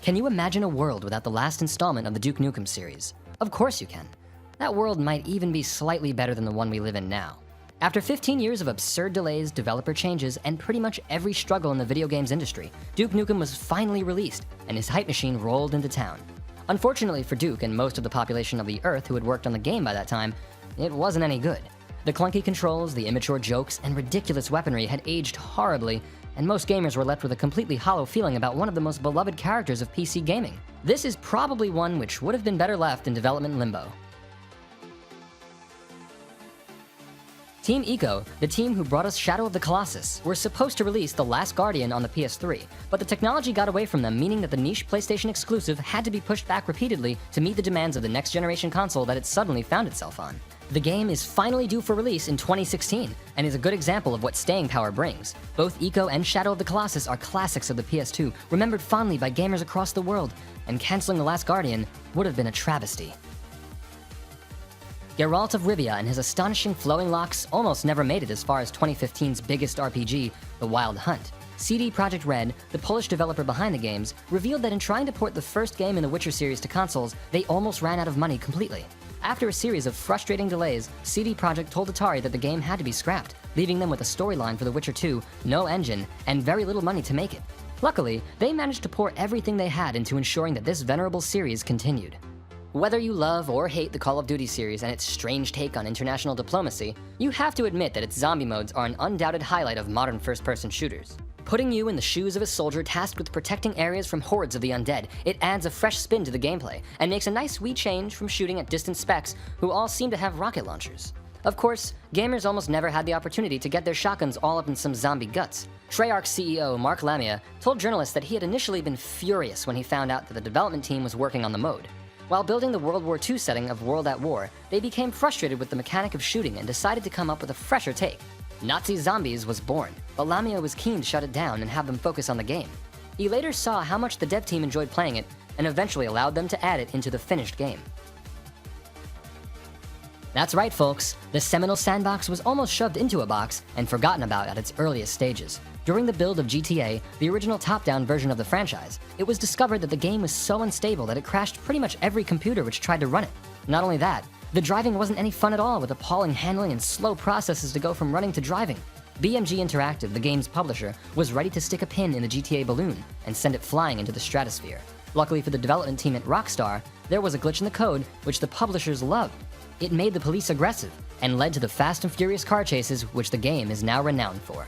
Can you imagine a world without the last installment of the Duke Nukem series? Of course you can. That world might even be slightly better than the one we live in now. After 15 years of absurd delays, developer changes, and pretty much every struggle in the video games industry, Duke Nukem was finally released, and his hype machine rolled into town. Unfortunately for Duke and most of the population of the Earth who had worked on the game by that time, it wasn't any good. The clunky controls, the immature jokes, and ridiculous weaponry had aged horribly, and most gamers were left with a completely hollow feeling about one of the most beloved characters of PC gaming. This is probably one which would have been better left in development limbo. Team Ico, the team who brought us Shadow of the Colossus, were supposed to release The Last Guardian on the PS3, but the technology got away from them, meaning that the niche PlayStation exclusive had to be pushed back repeatedly to meet the demands of the next generation console that it suddenly found itself on. The game is finally due for release in 2016, and is a good example of what staying power brings. Both Ico and Shadow of the Colossus are classics of the PS2, remembered fondly by gamers across the world, and canceling The Last Guardian would have been a travesty. Geralt of Rivia and his astonishing flowing locks almost never made it as far as 2015's biggest RPG, The Wild Hunt. CD Projekt Red, the Polish developer behind the games, revealed that in trying to port the first game in the Witcher series to consoles, they almost ran out of money completely. After a series of frustrating delays, CD Projekt told Atari that the game had to be scrapped, leaving them with a storyline for The Witcher 2, no engine, and very little money to make it. Luckily, they managed to pour everything they had into ensuring that this venerable series continued. Whether you love or hate the Call of Duty series and its strange take on international diplomacy, you have to admit that its zombie modes are an undoubted highlight of modern first-person shooters. Putting you in the shoes of a soldier tasked with protecting areas from hordes of the undead, it adds a fresh spin to the gameplay, and makes a nice wee change from shooting at distant specs who all seem to have rocket launchers. Of course, gamers almost never had the opportunity to get their shotguns all up in some zombie guts. Treyarch CEO Mark Lamia told journalists that he had initially been furious when he found out that the development team was working on the mode. While building the World War II setting of World at War, they became frustrated with the mechanic of shooting and decided to come up with a fresher take. Nazi Zombies was born, but Lamia was keen to shut it down and have them focus on the game. He later saw how much the dev team enjoyed playing it, and eventually allowed them to add it into the finished game. That's right, folks. The seminal sandbox was almost shoved into a box and forgotten about at its earliest stages. During the build of GTA, the original top-down version of the franchise, it was discovered that the game was so unstable that it crashed pretty much every computer which tried to run it. Not only that, the driving wasn't any fun at all, with appalling handling and slow processes to go from running to driving. BMG Interactive, the game's publisher, was ready to stick a pin in the GTA balloon and send it flying into the stratosphere. Luckily for the development team at Rockstar, there was a glitch in the code which the publishers loved. It made the police aggressive, and led to the fast and furious car chases which the game is now renowned for.